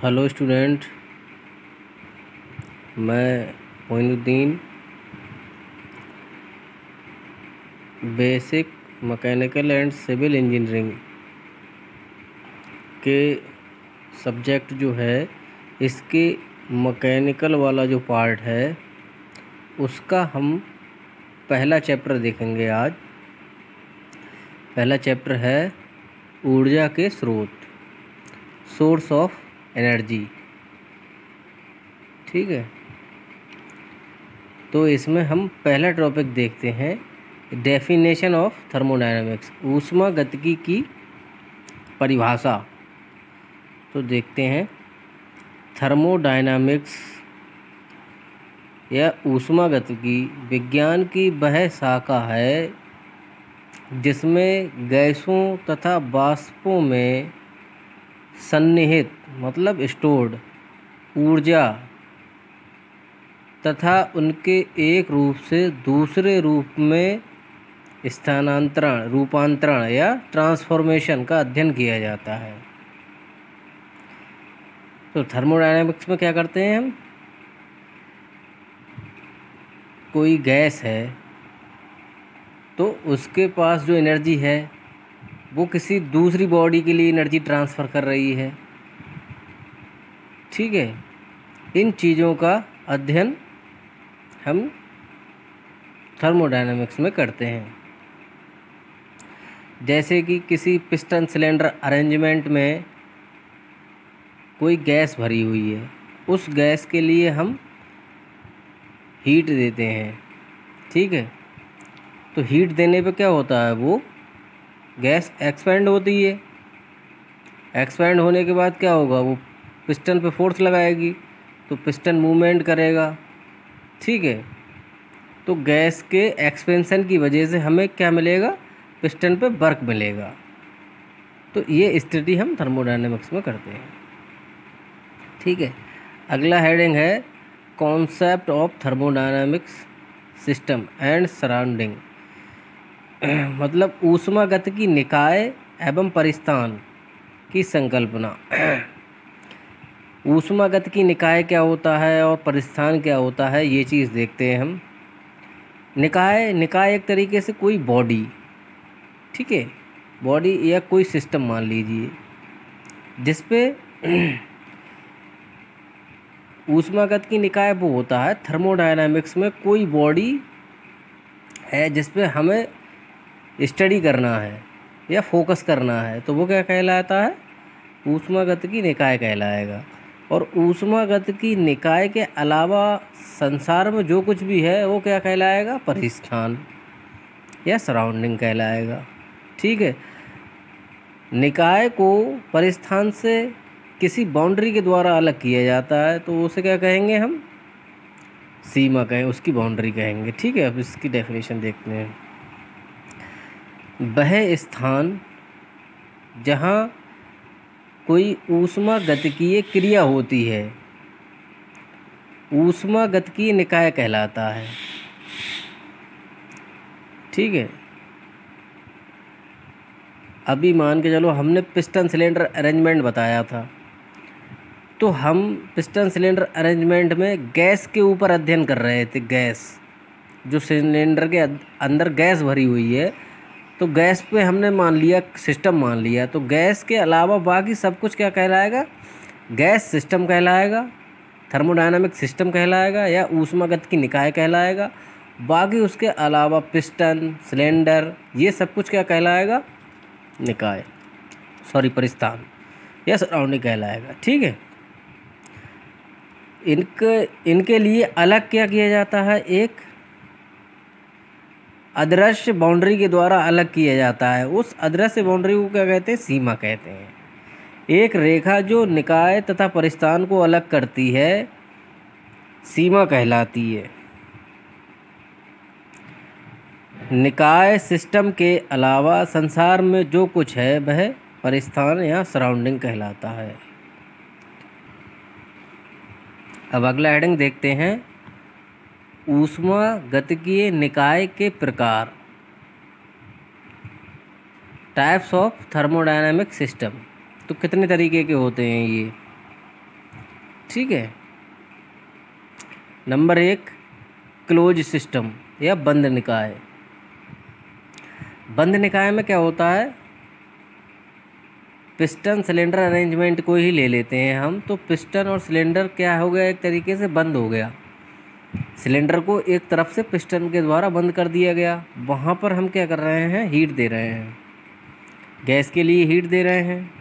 Hello student, मैं Moinuddin basic mechanical and civil engineering के subject जो है इसके मैकेनिकल वाला जो पार्ट है उसका हम पहला चैप्टर देखेंगे आज। पहला चैप्टर है ऊर्जा के स्रोत, सोर्स ऑफ एनर्जी। ठीक है, तो इसमें हम पहला टॉपिक देखते हैं, डेफिनेशन ऑफ थर्मोडायनामिक्स, ऊष्मागतिकी की परिभाषा। तो देखते हैं, थर्मोडायनामिक्स या ऊष्मागतिकी विज्ञान की वह शाखा है जिसमें गैसों तथा वाष्पों में सन्निहित मतलब स्टोर्ड ऊर्जा तथा उनके एक रूप से दूसरे रूप में रूपांतरण या ट्रांसफॉर्मेशन का अध्ययन किया जाता है। तो थर्मोडायनामिक्स में क्या करते हैं हम, कोई गैस है तो उसके पास जो एनर्जी है वो किसी दूसरी बॉडी के लिए एनर्जी ट्रांसफ़र कर रही है। ठीक है, इन चीज़ों का अध्ययन हम थर्मोडायनामिक्स में करते हैं। जैसे कि किसी पिस्टन सिलेंडर अरेंजमेंट में कोई गैस भरी हुई है, उस गैस के लिए हम हीट देते हैं। ठीक है, तो हीट देने पे क्या होता है, वो गैस एक्सपेंड होती है। एक्सपेंड होने के बाद क्या होगा, वो पिस्टन पे फोर्स लगाएगी तो पिस्टन मूवमेंट करेगा। ठीक है, तो गैस के एक्सपेंशन की वजह से हमें क्या मिलेगा, पिस्टन पे वर्क मिलेगा। तो ये स्थिति हम थर्मोडायनामिक्स में करते हैं। ठीक है, अगला हेडिंग है concept of thermodynamics system and surrounding, मतलब ऊष्मागतिकी निकाय एवं परिस्थान की संकल्पना। ऊष्मागतिकी निकाय क्या होता है और परिस्थान क्या होता है, ये चीज़ देखते हैं हम। निकाय एक तरीके से कोई बॉडी, ठीक है, बॉडी या कोई सिस्टम मान लीजिए जिस पे ऊष्मागतिकी निकाय वो होता है। थर्मोडायनामिक्स में कोई बॉडी है जिस पे हमें स्टडी करना है या फोकस करना है, तो वो क्या कहलाता है, ऊष्मागतिकी निकाय कहलाएगा। और ऊष्मागतिकी निकाय के अलावा संसार में जो कुछ भी है वो क्या कहलाएगा, परिस्थान या सराउंडिंग कहलाएगा। ठीक है, निकाय को परिस्थान से किसी बाउंड्री के द्वारा अलग किया जाता है तो उसे क्या कहेंगे हम, सीमा कहें, उसकी बाउंड्री कहेंगे। ठीक है, अब इसकी डेफिनेशन देखते हैं। वह स्थान जहाँ कोई ऊष्मागतिकीय क्रिया होती है ऊष्मागतिकीय निकाय कहलाता है। ठीक है, अभी मान के चलो हमने पिस्टन सिलेंडर अरेंजमेंट बताया था, तो हम पिस्टन सिलेंडर अरेंजमेंट में गैस के ऊपर अध्ययन कर रहे थे। गैस जो सिलेंडर के अंदर गैस भरी हुई है, तो गैस पे हमने मान लिया, सिस्टम मान लिया, तो गैस के अलावा बाकी सब कुछ क्या कहलाएगा, गैस सिस्टम कहलाएगा, थर्मोडायनामिक सिस्टम कहलाएगा या ऊष्मागतिकी निकाय कहलाएगा। बाकी उसके अलावा पिस्टन सिलेंडर ये सब कुछ क्या कहलाएगा, निकाय, परिस्थान या सराउंडिंग कहलाएगा। ठीक है, इनके लिए अलग क्या किया जाता है, एक अदृश्य बाउंड्री के द्वारा अलग किया जाता है। उस अदृश्य बाउंड्री को क्या कहते हैं, सीमा कहते हैं। एक रेखा जो निकाय तथा परिस्थान को अलग करती है सीमा कहलाती है। निकाय सिस्टम के अलावा संसार में जो कुछ है वह परिस्थान या सराउंडिंग कहलाता है। अब अगला हेडिंग देखते हैं, ऊष्मागतिकीय निकाय के प्रकार। Types of thermodynamic system. तो कितने तरीके के होते हैं ये, ठीक है। नंबर 1 क्लोज सिस्टम या बंद निकाय। बंद निकाय में क्या होता है, पिस्टन सिलेंडर अरेंजमेंट को ही ले लेते हैं हम। तो पिस्टन और सिलेंडर क्या हो गया, एक तरीके से बंद हो गया। सिलेंडर को एक तरफ से पिस्टन के द्वारा बंद कर दिया गया। वहाँ पर हम क्या कर रहे हैं, हीट दे रहे हैं, गैस के लिए हीट दे रहे हैं।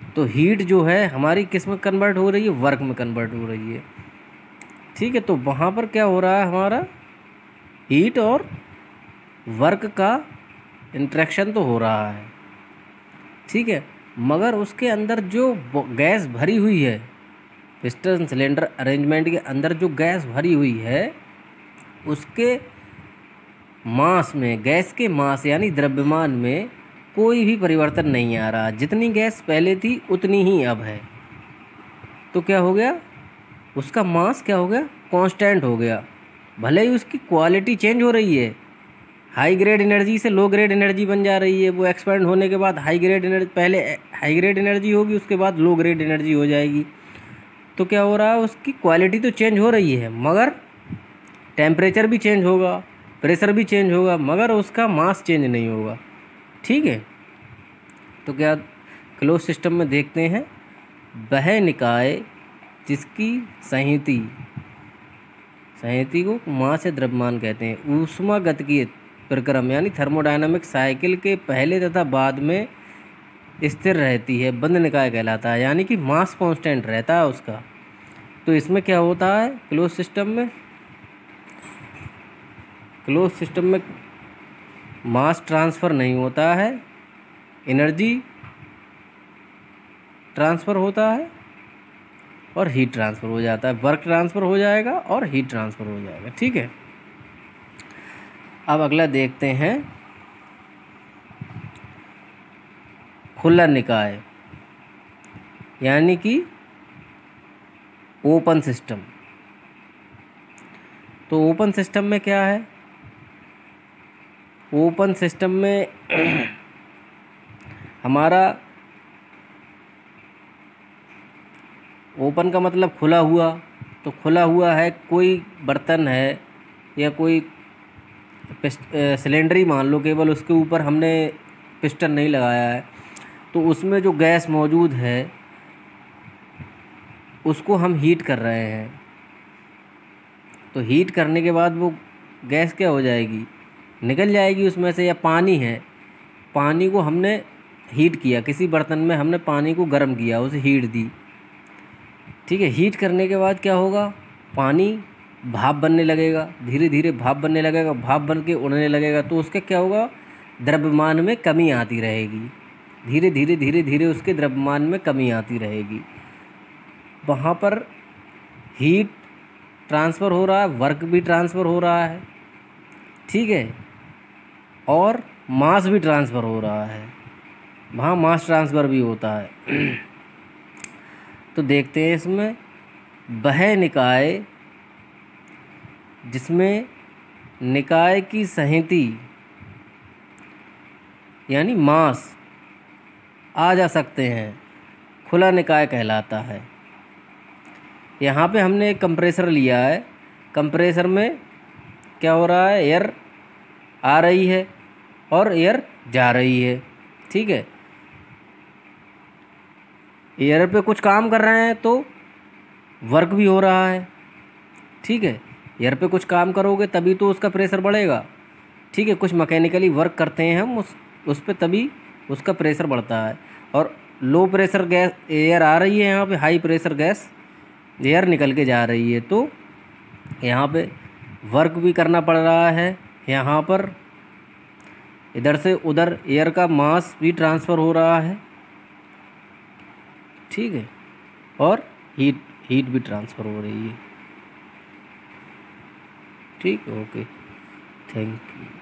तो हीट जो है हमारी किस में कन्वर्ट हो रही है, वर्क में कन्वर्ट हो रही है, ठीक है। तो वहाँ पर क्या हो रहा है, हमारा हीट और वर्क का इंटरेक्शन तो हो रहा है, ठीक है। मगर उसके अंदर जो गैस भरी हुई है, पिस्टन सिलेंडर अरेंजमेंट के अंदर जो गैस भरी हुई है, उसके मास में, गैस के मास यानी द्रव्यमान में कोई भी परिवर्तन नहीं आ रहा। जितनी गैस पहले थी उतनी ही अब है। तो क्या हो गया, उसका मास क्या हो गया, कांस्टेंट हो गया। भले ही उसकी क्वालिटी चेंज हो रही है, हाई ग्रेड एनर्जी से लो ग्रेड एनर्जी बन जा रही है। वो एक्सपेंड होने के बाद हाई ग्रेड एनर्जी, पहले हाई ग्रेड एनर्जी होगी, उसके बाद लो ग्रेड एनर्जी हो जाएगी। तो क्या हो रहा है, उसकी क्वालिटी तो चेंज हो रही है, मगर टेम्परेचर भी चेंज होगा, प्रेशर भी चेंज होगा, मगर उसका मास चेंज नहीं होगा, ठीक है। तो क्या क्लोज सिस्टम में देखते हैं, वह निकाय जिसकी संहति को मास या द्रव्यमान कहते हैं, ऊष्मागतिकीय प्रक्रम यानी थर्मोडायनामिक साइकिल के पहले तथा बाद में स्थिर रहती है, बंद निकाय कहलाता है। यानी कि मास कांस्टेंट रहता है उसका। तो इसमें क्या होता है, क्लोज सिस्टम में मास ट्रांसफ़र नहीं होता है, एनर्जी ट्रांसफ़र होता है और हीट ट्रांसफ़र हो जाता है। वर्क ट्रांसफ़र हो जाएगा और हीट ट्रांसफ़र हो जाएगा, ठीक है। अब अगला देखते हैं, खुला निकाय यानी कि ओपन सिस्टम। तो ओपन सिस्टम में क्या है, ओपन सिस्टम में हमारा ओपन का मतलब खुला हुआ। तो खुला हुआ है, कोई बर्तन है या कोई सिलेंडर ही मान लो, केवल उसके ऊपर हमने पिस्टन नहीं लगाया है, तो उसमें जो गैस मौजूद है उसको हम हीट कर रहे हैं। तो हीट करने के बाद वो गैस क्या हो जाएगी, निकल जाएगी उसमें से। या पानी है, पानी को हमने हीट किया, किसी बर्तन में हमने पानी को गर्म किया, उसे हीट दी, ठीक है। हीट करने के बाद क्या होगा, पानी भाप बनने लगेगा, धीरे धीरे भाप बनने लगेगा, भाप बन के उड़ने लगेगा। तो उसका क्या होगा, द्रव्यमान में कमी आती रहेगी, धीरे धीरे उसके द्रव्यमान में कमी आती रहेगी। वहाँ पर हीट ट्रांसफ़र हो रहा है, वर्क भी ट्रांसफ़र हो रहा है, ठीक है, और मास भी ट्रांसफ़र हो रहा है, वहाँ मास ट्रांसफ़र भी होता है। तो देखते हैं इसमें, वह निकाय जिसमें निकाय की संहति यानी मास आ जा सकते हैं, खुला निकाय कहलाता है। यहाँ पे हमने एक कंप्रेसर लिया है, कंप्रेसर में क्या हो रहा है, एयर आ रही है और एयर जा रही है, ठीक है। एयर पे कुछ काम कर रहे हैं तो वर्क भी हो रहा है, ठीक है। एयर पे कुछ काम करोगे तभी तो उसका प्रेशर बढ़ेगा, ठीक है। कुछ मैकेनिकली वर्क करते हैं हम उस पे, तभी उसका प्रेशर बढ़ता है। और लो प्रेशर गैस एयर आ रही है, यहाँ पे हाई प्रेशर गैस एयर निकल के जा रही है। तो यहाँ पे वर्क भी करना पड़ रहा है, यहाँ पर इधर से उधर एयर का मास भी ट्रांसफ़र हो रहा है, ठीक है, और हीट भी ट्रांसफ़र हो रही है, ठीक। Okay, thank you.